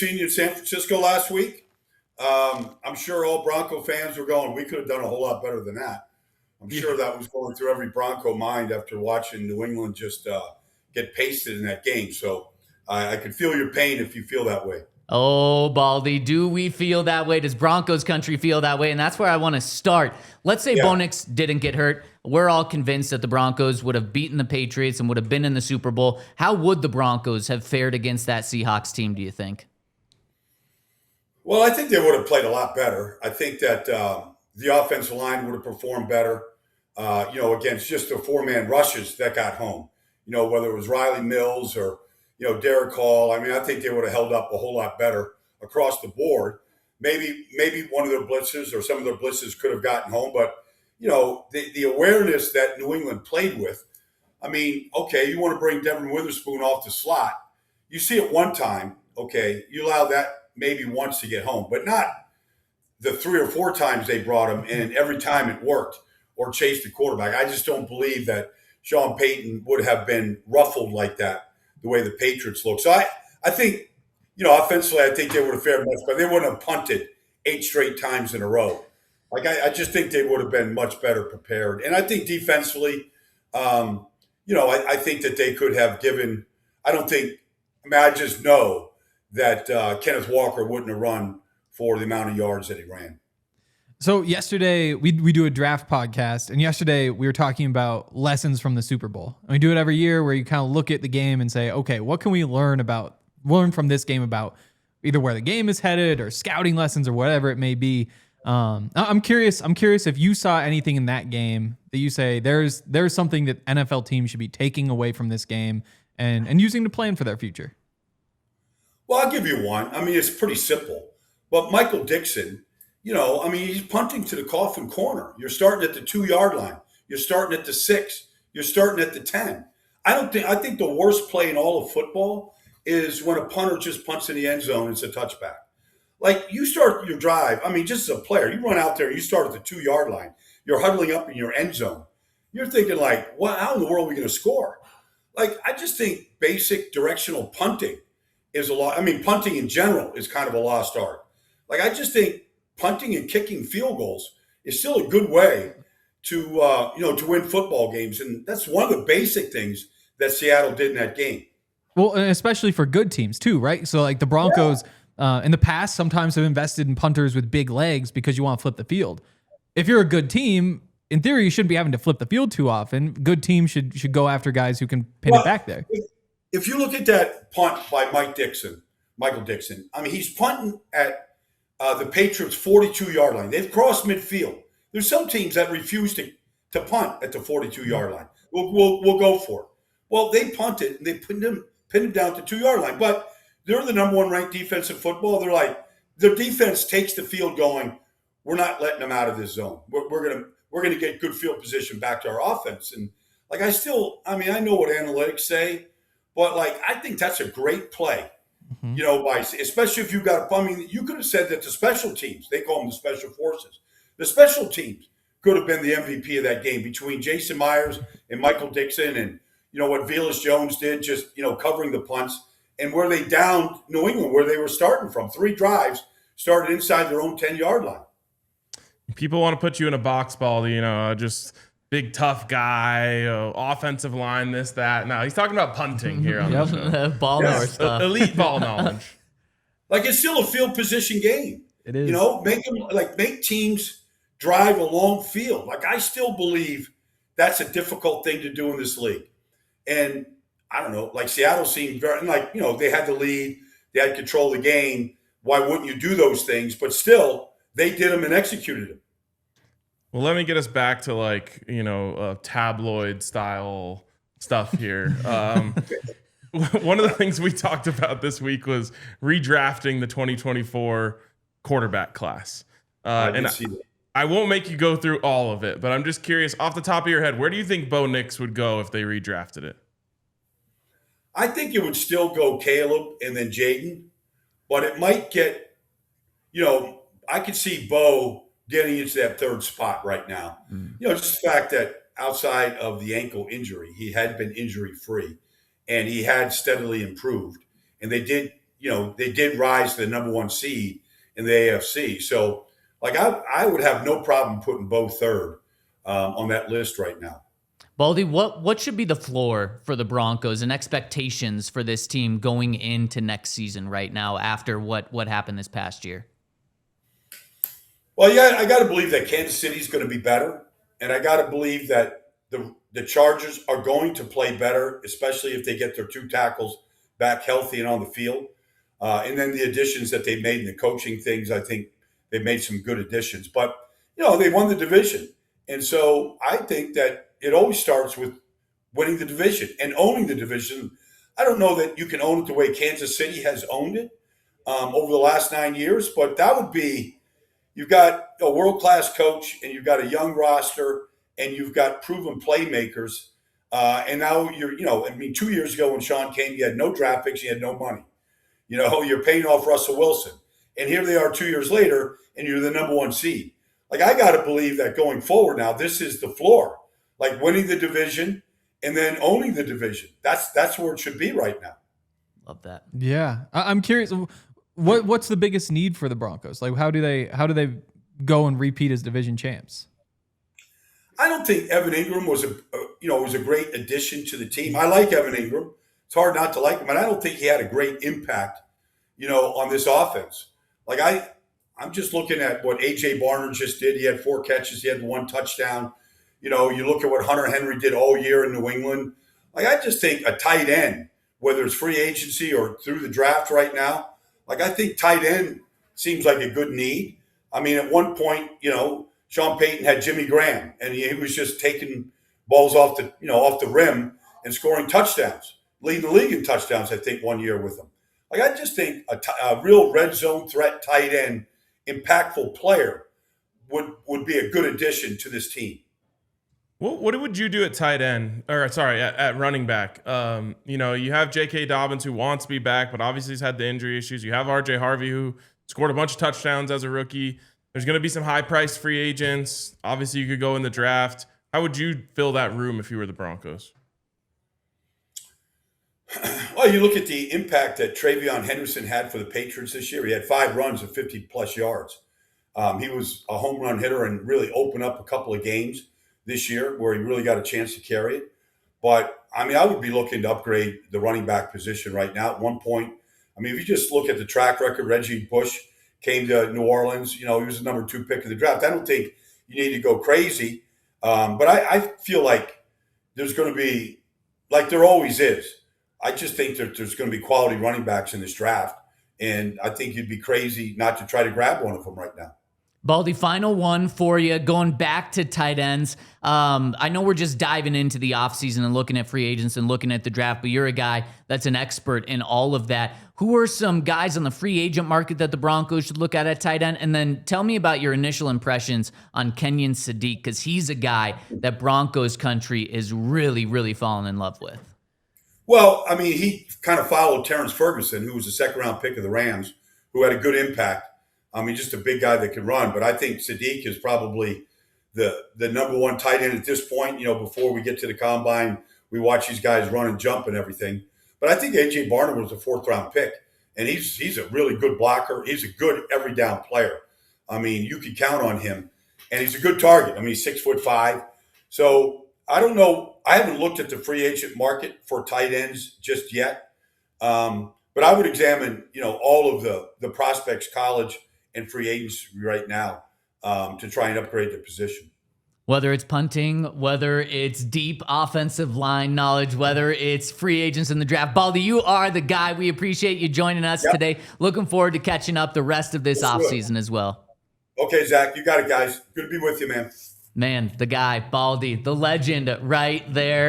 seen you in San Francisco last week. I'm sure all Bronco fans were going, we could have done a whole lot better than that. I'm sure that was going through every Bronco mind after watching New England just get pasted in that game. So I could feel your pain if you feel that way. Oh, Baldy, do we feel that way? Does Broncos country feel that way? And that's where I want to start. Let's say Bo Nix didn't get hurt. We're all convinced that the Broncos would have beaten the Patriots and would have been in the Super Bowl. How would the Broncos have fared against that Seahawks team, do you think? Well, I think they would have played a lot better. I think that the offensive line would have performed better, against just the four-man rushes that got home. Whether it was Riley Mills or, Derek Hall. I mean, I think they would have held up a whole lot better across the board. Maybe one of their blitzes or some of their blitzes could have gotten home. But, the awareness that New England played with, I mean, okay, you want to bring Devin Witherspoon off the slot. You see it one time, okay, you allow that maybe once to get home, but not the 3 or 4 times they brought him and every time it worked or chased the quarterback. I just don't believe that Sean Payton would have been ruffled like that, the way the Patriots look. So I think, offensively, I think they would have fared much better. They wouldn't have punted 8 straight times in a row. Like, I just think they would have been much better prepared. And I think defensively, I think that they could have given – I just know that Kenneth Walker wouldn't have run for the amount of yards that he ran. So yesterday, we do a draft podcast, and yesterday we were talking about lessons from the Super Bowl. And we do it every year where you kind of look at the game and say, okay, what can we learn from this game about either where the game is headed or scouting lessons or whatever it may be. I'm curious if you saw anything in that game that you say there's something that NFL teams should be taking away from this game and using to plan for their future. Well, I'll give you one. I mean, it's pretty simple. But Michael Dixon, he's punting to the coffin corner. You're starting at the 2-yard line. You're starting at the 6. You're starting at the 10. I think the worst play in all of football is when a punter just punts in the end zone and it's a touchback. Like, you start your drive, just as a player, you run out there, you start at the 2-yard line. You're huddling up in your end zone. You're thinking, like, how in the world are we going to score? Like, I just think basic directional punting is a lot. Punting in general is kind of a lost art. Like, I just think punting and kicking field goals is still a good way to win football games. And that's one of the basic things that Seattle did in that game. Well, and especially for good teams too, right? So like the Broncos in the past sometimes have invested in punters with big legs because you want to flip the field. If you're a good team, in theory, you shouldn't be having to flip the field too often. Good teams should go after guys who can pin it back there. If you look at that punt by Michael Dixon, he's punting at the Patriots' 42-yard line. They've crossed midfield. There's some teams that refuse to punt at the 42-yard line. We'll go for it. Well, they punted and they pinned him down to 2-yard line. But they're the number 1 ranked defense in football. They're like, their defense takes the field going, we're not letting them out of this zone. We're gonna get good field position back to our offense. And like, I know what analytics say, but like, I think that's a great play. Mm-hmm. Especially if you you could have said that the special teams, they call them the special forces. The special teams could have been the MVP of that game between Jason Myers and Michael Dixon and, what Velus Jones did, just, covering the punts and where they downed New England, where they were starting from. 3 drives started inside their own 10-yard line. People want to put you in a box, Baldy, just big, tough guy, offensive line, this, that. No, he's talking about punting here on the show. Ball knowledge stuff. Elite ball knowledge. Like, it's still a field position game. It is. Make teams drive a long field. Like, I still believe that's a difficult thing to do in this league. And I don't know, like Seattle seemed very, they had the lead, they had control of the game. Why wouldn't you do those things? But still, they did them and executed them. Well, let me get us back to tabloid style stuff here. One of the things we talked about this week was redrafting the 2024 quarterback class. I won't make you go through all of it, but I'm just curious, off the top of your head, where do you think Bo Nix would go if they redrafted it? I think it would still go Caleb and then Jaden, but it might get, I could see Bo getting into that 3rd spot right now. Just the fact that outside of the ankle injury, he had been injury free and he had steadily improved. And they did, they did rise to the number one seed in the AFC. So, like, I would have no problem putting Bo third on that list right now. Baldy, what should be the floor for the Broncos and expectations for this team going into next season right now after what happened this past year? Well, yeah, I got to believe that Kansas City is going to be better, and I got to believe that the Chargers are going to play better, especially if they get their two tackles back healthy and on the field. And then the additions that they made in the coaching things, I think they made some good additions. But, they won the division. And so I think that it always starts with winning the division and owning the division. I don't know that you can own it the way Kansas City has owned it over the last 9 years, but that would be you've got a world-class coach and you've got a young roster and you've got proven playmakers. And now 2 years ago when Sean came, you had no draft picks, you had no money. You're paying off Russell Wilson. And here they are 2 years later, and you're the number one seed. Like, I got to believe that going forward now, this is the floor. Like, winning the division and then owning the division. That's where it should be right now. Love that. Yeah. I'm curious, what's the biggest need for the Broncos? Like, how do they go and repeat as division champs? I don't think Evan Ingram was a great addition to the team. I like Evan Ingram. It's hard not to like him, but I don't think he had a great impact, on this offense. Like, I'm just looking at what A.J. Barner just did. He had 4 catches. He had 1 touchdown. You look at what Hunter Henry did all year in New England. Like, I just think a tight end, whether it's free agency or through the draft right now, like, I think tight end seems like a good need. I mean, at one point, Sean Payton had Jimmy Graham, and he was just taking balls off the rim and scoring touchdowns, leading the league in touchdowns, I think, 1 year with him. Like, I just think a real red zone threat tight end, impactful player would be a good addition to this team. What would you do at tight end, or sorry, at running back? You have J.K. Dobbins who wants to be back, but obviously he's had the injury issues. You have R.J. Harvey who scored a bunch of touchdowns as a rookie. There's going to be some high-priced free agents. Obviously, you could go in the draft. How would you fill that room if you were the Broncos? Well, you look at the impact that Travion Henderson had for the Patriots this year. He had 5 runs of 50-plus yards. He was a home run hitter and really opened up a couple of games this year where he really got a chance to carry it. But, I would be looking to upgrade the running back position right now. At one point, if you just look at the track record, Reggie Bush came to New Orleans. He was the number 2 pick of the draft. I don't think you need to go crazy. But I feel like there's going to be, like there always is, I just think that there's going to be quality running backs in this draft. And I think you'd be crazy not to try to grab one of them right now. Baldy, final one for you. Going back to tight ends. I know we're just diving into the offseason and looking at free agents and looking at the draft, but you're a guy that's an expert in all of that. Who are some guys on the free agent market that the Broncos should look at tight end? And then tell me about your initial impressions on Kenyon Sadiq, because he's a guy that Broncos country is really, really falling in love with. Well, he kind of followed Terrence Ferguson, who was a second-round pick of the Rams, who had a good impact. Just a big guy that can run. But I think Sadiq is probably the number 1 tight end at this point. Before we get to the combine, we watch these guys run and jump and everything. But I think A.J. Barner was a 4th-round pick, and he's a really good blocker. He's a good every-down player. You can count on him, and he's a good target. He's 6'5". So I don't know. I haven't looked at the free agent market for tight ends just yet. But I would examine, all of the prospects, college and free agents right now to try and upgrade their position. Whether it's punting, whether it's deep offensive line knowledge, whether it's free agents in the draft. Baldy, you are the guy. We appreciate you joining us today. Looking forward to catching up the rest of this offseason as well. Okay, Zach, you got it, guys. Good to be with you, man. Man, the guy, Baldy, the legend right there.